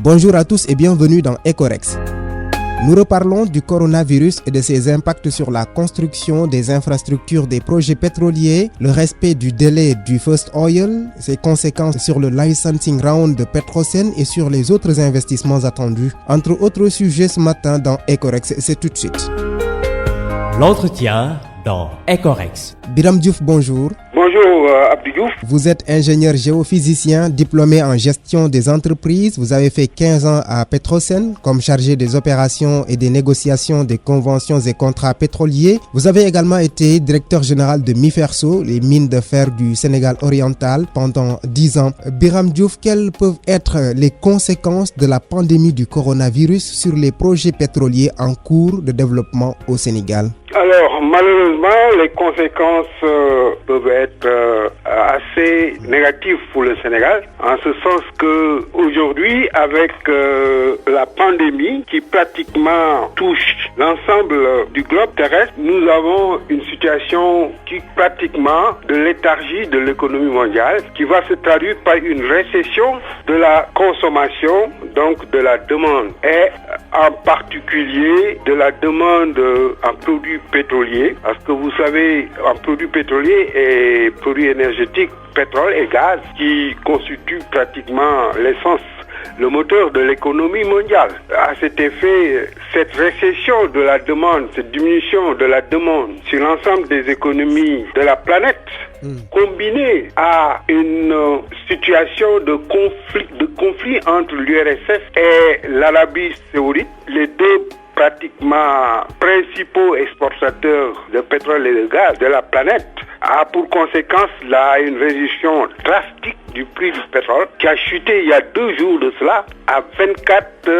Bonjour à tous et bienvenue dans Ecorex. Nous reparlons du coronavirus et de ses impacts sur la construction des infrastructures des projets pétroliers, le respect du délai du First Oil, ses conséquences sur le licensing round de Petrosen et sur les autres investissements attendus. Entre autres sujets ce matin dans Ecorex, c'est tout de suite. L'entretien dans Ecorex. Biram Diouf, bonjour. Bonjour Abdou Diouf. Vous êtes ingénieur géophysicien, diplômé en gestion des entreprises. Vous avez fait 15 ans à Petrosen comme chargé des opérations et des négociations des conventions et contrats pétroliers. Vous avez également été directeur général de MIFERSO, les mines de fer du Sénégal oriental, pendant 10 ans. Biram Diouf, quelles peuvent être les conséquences de la pandémie du coronavirus sur les projets pétroliers en cours de développement au Sénégal? Alors, malheureusement, les conséquences peuvent être assez négatives pour le Sénégal, en ce sens que aujourd'hui, avec la pandémie qui pratiquement touche l'ensemble du globe terrestre, nous avons une situation qui pratiquement de léthargie de l'économie mondiale, qui va se traduire par une récession de la consommation, donc de la demande, et en particulier de la demande en produits pétroliers, parce que vous savez, en produits pétroliers et produits énergétiques, pétrole et gaz, qui constituent pratiquement l'essence, le moteur de l'économie mondiale. À cet effet, cette récession de la demande, cette diminution de la demande sur l'ensemble des économies de la planète, combinée à une situation de conflit entre l'URSS et l'Arabie Saoudite, les deux pratiquement principaux exportateurs de pétrole et de gaz de la planète, a pour conséquence une réduction drastique du prix du pétrole qui a chuté il y a 2 jours de cela à $24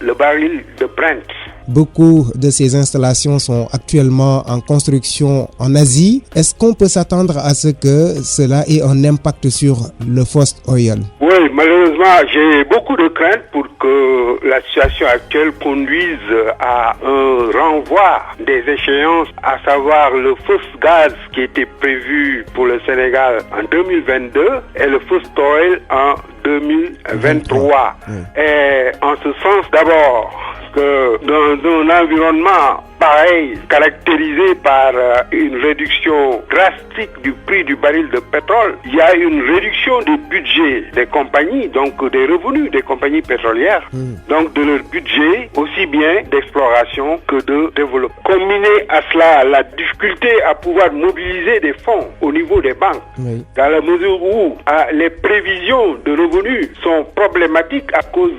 le baril de Brent. Beaucoup de ces installations sont actuellement en construction en Asie. Est-ce qu'on peut s'attendre à ce que cela ait un impact sur le First Oil? Oui, malheureusement, j'ai beaucoup de craintes pour que la situation actuelle conduise à un renvoi des échéances, à savoir le First Gaz qui était prévu pour le Sénégal en 2022 et le First Oil en 2023. Et en ce sens, d'abord, que dans un environnement pareil, caractérisé par une réduction drastique du prix du baril de pétrole, il y a une réduction du budget des compagnies, donc des revenus des compagnies pétrolières, donc de leur budget, aussi bien d'exploration que de développement. Combiné à cela, la difficulté à pouvoir mobiliser des fonds au niveau des banques, dans la mesure où les prévisions de revenus sont problématiques à cause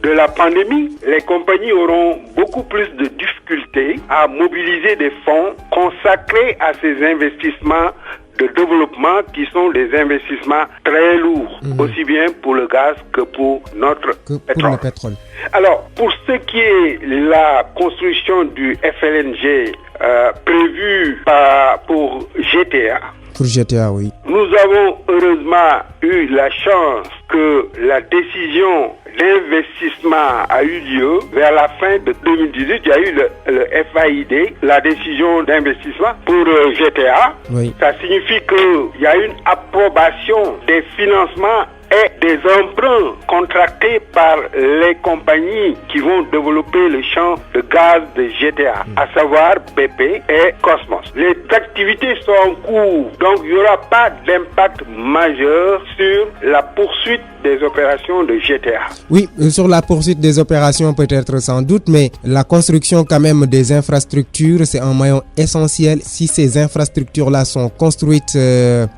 de la pandémie, les compagnies auront beaucoup plus de difficultés à mobiliser des fonds consacrés à ces investissements de développement qui sont des investissements très lourds, aussi bien pour le gaz que pour notre pétrole. Alors, pour ce qui est la construction du FLNG prévu pour GTA, pour GTA, oui. Nous avons heureusement eu la chance que la décision d'investissement a eu lieu vers la fin de 2018. Il y a eu le FAID, la décision d'investissement pour GTA. Oui. Ça signifie qu'il y a une approbation des financements et des emprunts contractés par les compagnies qui vont développer le champ de gaz de GTA, à savoir BP et Cosmos. Les activités sont en cours, donc il n'y aura pas d'impact majeur sur la poursuite des opérations de GTA. Oui, sur la poursuite des opérations peut-être sans doute, mais la construction quand même des infrastructures, c'est un maillon essentiel. Si ces infrastructures-là sont construites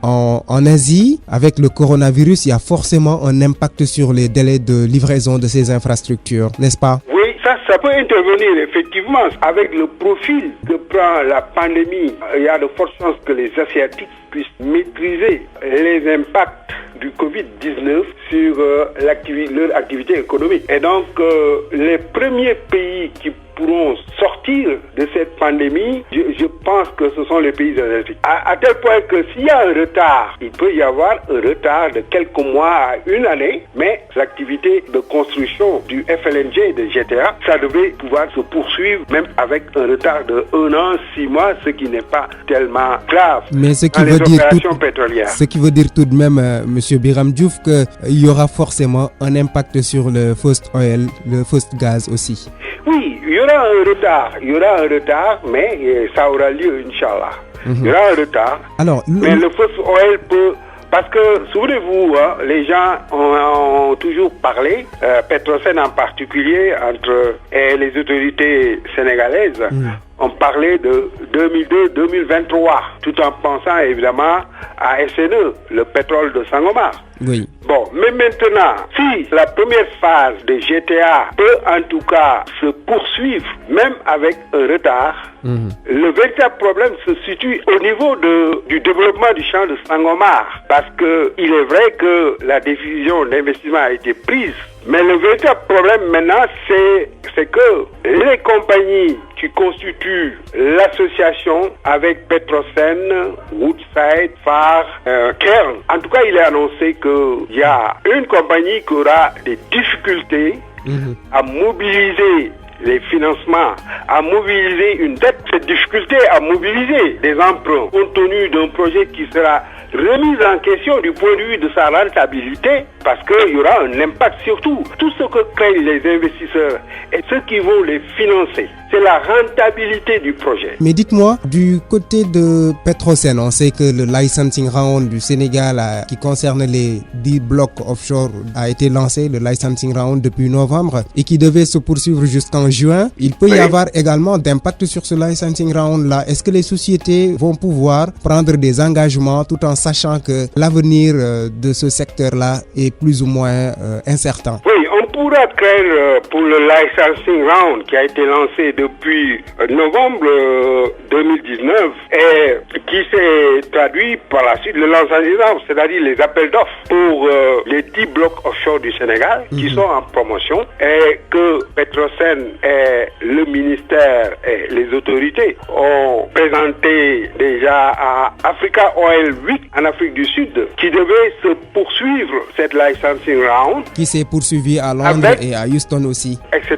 en Asie, avec le coronavirus, il y a forcément un impact sur les délais de livraison de ces infrastructures, n'est-ce pas? Oui, ça peut intervenir effectivement avec le profil que prend la pandémie. Il y a de fortes chances que les Asiatiques puissent maîtriser les impacts du Covid-19 sur leur activité économique. Et donc, les premiers pays qui pourront sortir de cette pandémie, je pense que ce sont les pays asiatiques. À tel point que s'il y a un retard, il peut y avoir un retard de quelques mois à une année, mais l'activité de construction du FLNG et de GTA, ça devait pouvoir se poursuivre même avec un retard de 1 an, 6 mois, ce qui n'est pas tellement grave. Mais ce qui veut opérations pétrolières. Ce qui veut dire tout de même, Monsieur Biram Diouf, qu'il y aura forcément un impact sur le First Oil, le First Gaz aussi. Oui, il y aura un retard, mais ça aura lieu, Inch'Allah. Il y aura un retard. Alors, mais le First Oil peut... Parce que, souvenez-vous, les gens ont toujours parlé, Petrosen en particulier, et les autorités sénégalaises, ont parlé de 2002-2023, tout en pensant évidemment à SNE, le pétrole de Sangomar. Oui. Bon, mais maintenant, si la première phase de GTA peut en tout cas se poursuivre, même avec un retard, le véritable problème se situe au niveau du développement du champ de Sangomar. Parce que il est vrai que la décision d'investissement a été prise, mais le véritable problème maintenant, c'est que les compagnies qui constituent l'association avec Petrosen, Woodside, FAR, Kern, en tout cas, il est annoncé qu'il y a une compagnie qui aura des difficultés à mobiliser les financements, à mobiliser une dette, cette difficulté à mobiliser des emprunts compte tenu d'un projet qui sera remis en question du point de vue de sa rentabilité, parce qu'il y aura un impact surtout. Tout ce que craignent les investisseurs et ceux qui vont les financer, c'est la rentabilité du projet. Mais dites-moi, du côté de Petrosen, on sait que le licensing round du Sénégal qui concerne les 10 blocs offshore a été lancé, le licensing round depuis novembre, et qui devait se poursuivre jusqu'en juin. Il peut y avoir également d'impact sur ce licensing round-là. Est-ce que les sociétés vont pouvoir prendre des engagements tout en sachant que l'avenir de ce secteur-là est plus ou moins incertain? Oui, on pourra craindre pour le licensing round qui a été lancé depuis novembre 2019 et qui s'est traduit par la suite le licensing round, c'est-à-dire les appels d'offres pour les 10 blocs offshore du Sénégal qui sont en promotion, et que Petrosen et le ministère et les autorités ont présenté déjà à Africa Oil Week en Afrique du Sud, qui devait se poursuivre cette licensing round. Qui s'est poursuivi à Londres et à Houston aussi. Etc.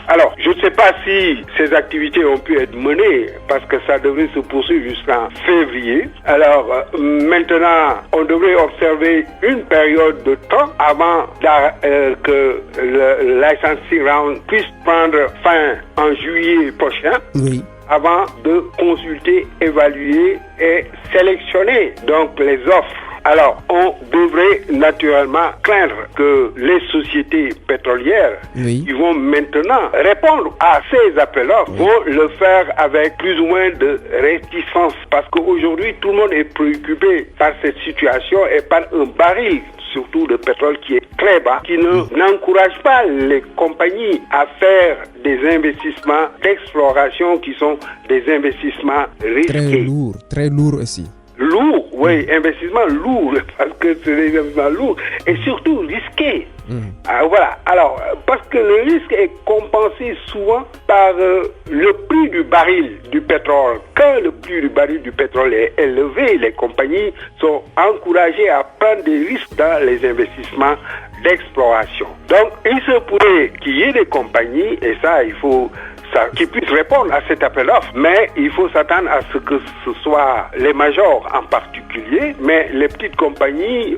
Alors, je ne sais pas si ces activités ont pu être menées parce que ça devrait se poursuivre jusqu'en février. Alors, maintenant, on devrait observer une période de temps avant que le licensing round puisse prendre fin en juillet prochain. Oui. Avant de consulter, évaluer et sélectionner donc les offres. Alors, on devrait naturellement craindre que les sociétés pétrolières qui vont maintenant répondre à ces appels d'offres vont le faire avec plus ou moins de réticence, parce qu'aujourd'hui, tout le monde est préoccupé par cette situation et par un baril surtout de pétrole qui est très bas, qui n'encourage pas les compagnies à faire des investissements d'exploration qui sont des investissements risqués. Très lourd aussi. Lourd, oui, investissement lourd, parce que c'est des investissements lourds et surtout risqués. Voilà, alors, parce que le risque est compensé souvent par le prix du baril du pétrole. Quand le prix du baril du pétrole est élevé, les compagnies sont encouragées à prendre des risques dans les investissements d'exploration. Donc, il se pourrait qu'il y ait des compagnies, et ça, il faut qui puissent répondre à cet appel d'offres, mais il faut s'attendre à ce que ce soit les majors en particulier, mais les petites compagnies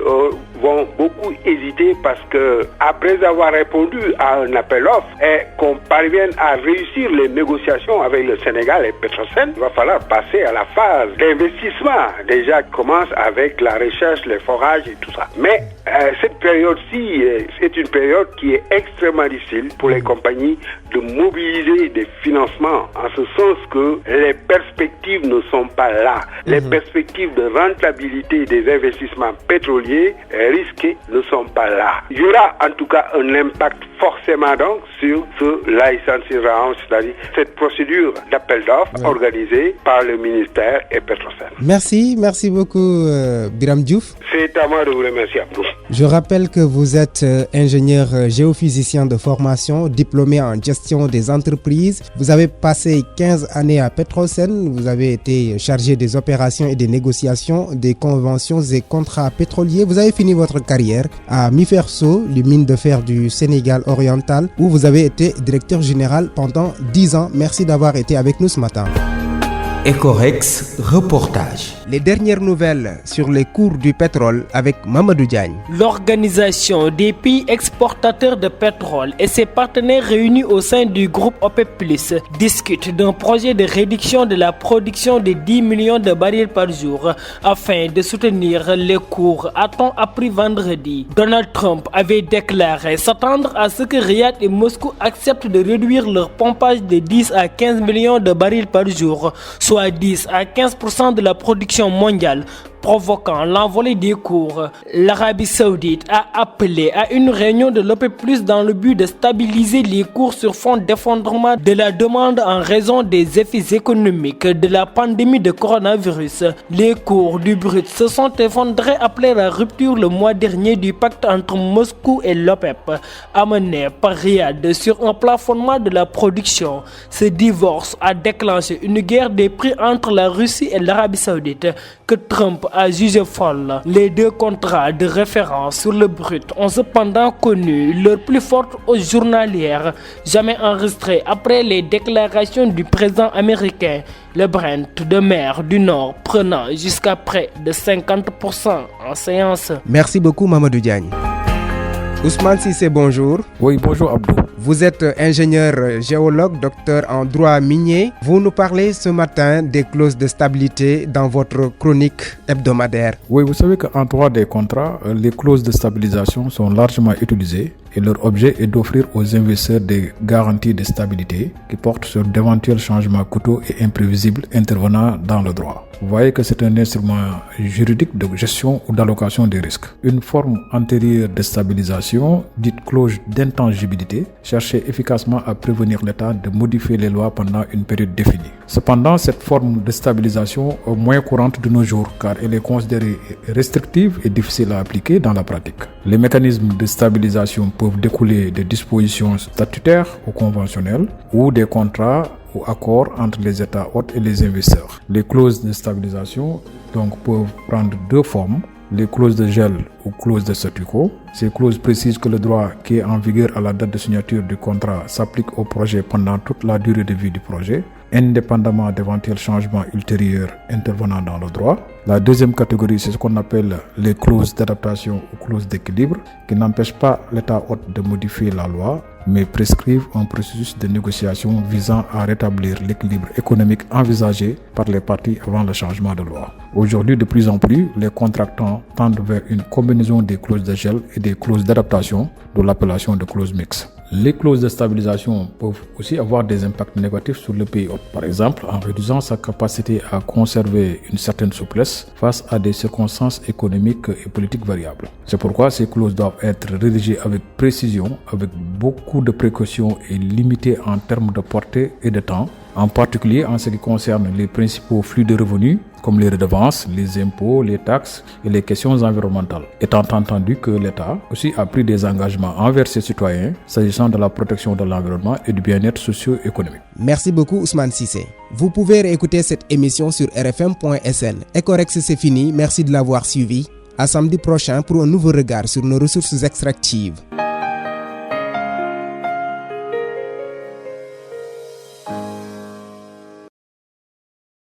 vont beaucoup hésiter parce que après avoir répondu à un appel d'offres et qu'on parvienne à réussir les négociations avec le Sénégal et Petrosen, il va falloir passer à la phase d'investissement. Déjà commence avec la recherche, les forages et tout ça. Mais cette période-ci, c'est une période qui est extrêmement difficile pour les compagnies de mobiliser des financements, en ce sens que les perspectives ne sont pas là. Les perspectives de rentabilité des investissements pétroliers risqués ne sont pas là. Il y aura en tout cas un impact forcément donc sur ce licensing round, c'est-à-dire cette procédure d'appel d'offres organisée par le ministère et Petrosen. Merci beaucoup Biram Diouf. C'est à moi de vous remercier. Je rappelle que vous êtes ingénieur géophysicien de formation, diplômé en gestion des entreprises. Vous avez passé 15 années à Petrosen. Vous avez été chargé des opérations et des négociations des conventions et contrats pétroliers. Vous avez fini votre carrière à Miferso, les mines de fer du Sénégal oriental, où vous avez été directeur général pendant 10 ans. Merci d'avoir été avec nous ce matin. Ecorex reportage. Les dernières nouvelles sur les cours du pétrole avec Mamadou Diagne. L'Organisation des pays exportateurs de pétrole et ses partenaires réunis au sein du groupe OPEP+, discutent d'un projet de réduction de la production de 10 millions de barils par jour afin de soutenir les cours, a-t-on appris vendredi. Donald Trump avait déclaré s'attendre à ce que Riyad et Moscou acceptent de réduire leur pompage de 10 à 15 millions de barils par jour, soit 10 à 15% de la production mondiale, provoquant l'envolée des cours. L'Arabie Saoudite a appelé à une réunion de l'OPEP+ dans le but de stabiliser les cours sur fond d'effondrement de la demande en raison des effets économiques de la pandémie de coronavirus. Les cours du brut se sont effondrés après la rupture le mois dernier du pacte entre Moscou et l'OPEP, amené par Riyad sur un plafonnement de la production. Ce divorce a déclenché une guerre des prix entre la Russie et l'Arabie Saoudite que Trump a jugé folle. Les deux contrats de référence sur le brut ont cependant connu leur plus forte hausse journalière jamais enregistrée après les déclarations du président américain. Le Brent de mer du Nord prenant jusqu'à près de 50% en séance. Merci beaucoup Mamadou Diagne. Ousmane Cissé, bonjour. Oui, bonjour Abdou. Vous êtes ingénieur géologue, docteur en droit minier. Vous nous parlez ce matin des clauses de stabilité dans votre chronique hebdomadaire. Oui, vous savez qu'en droit des contrats, les clauses de stabilisation sont largement utilisées et leur objet est d'offrir aux investisseurs des garanties de stabilité qui portent sur d'éventuels changements coûteux et imprévisibles intervenant dans le droit. Vous voyez que c'est un instrument juridique de gestion ou d'allocation des risques. Une forme antérieure de stabilisation, dite clause d'intangibilité, cherchait efficacement à prévenir l'État de modifier les lois pendant une période définie. Cependant, cette forme de stabilisation est moins courante de nos jours car elle est considérée restrictive et difficile à appliquer dans la pratique. Les mécanismes de stabilisation peuvent découler de dispositions statutaires ou conventionnelles ou des contrats ou accords entre les États hôtes et les investisseurs. Les clauses de stabilisation donc peuvent prendre deux formes. Les clauses de gel ou clauses de statu quo. Ces clauses précisent que le droit qui est en vigueur à la date de signature du contrat s'applique au projet pendant toute la durée de vie du projet, indépendamment d'éventuels changements ultérieurs intervenant dans le droit. La deuxième catégorie, c'est ce qu'on appelle les clauses d'adaptation ou clauses d'équilibre, qui n'empêchent pas l'État hôte de modifier la loi, mais prescrivent un processus de négociation visant à rétablir l'équilibre économique envisagé par les parties avant le changement de loi. Aujourd'hui, de plus en plus, les contractants tendent vers une combinaison des clauses de gel et des clauses d'adaptation, de l'appellation de clauses mixtes. Les clauses de stabilisation peuvent aussi avoir des impacts négatifs sur le pays hôte, par exemple en réduisant sa capacité à conserver une certaine souplesse face à des circonstances économiques et politiques variables. C'est pourquoi ces clauses doivent être rédigées avec précision, avec beaucoup de précautions et limitées en termes de portée et de temps, en particulier en ce qui concerne les principaux flux de revenus, comme les redevances, les impôts, les taxes et les questions environnementales. Étant entendu que l'État aussi a pris des engagements envers ses citoyens s'agissant de la protection de l'environnement et du bien-être socio-économique. Merci beaucoup Ousmane Cissé. Vous pouvez réécouter cette émission sur rfm.sn. Ecorex, c'est fini. Merci de l'avoir suivi. À samedi prochain pour un nouveau regard sur nos ressources extractives.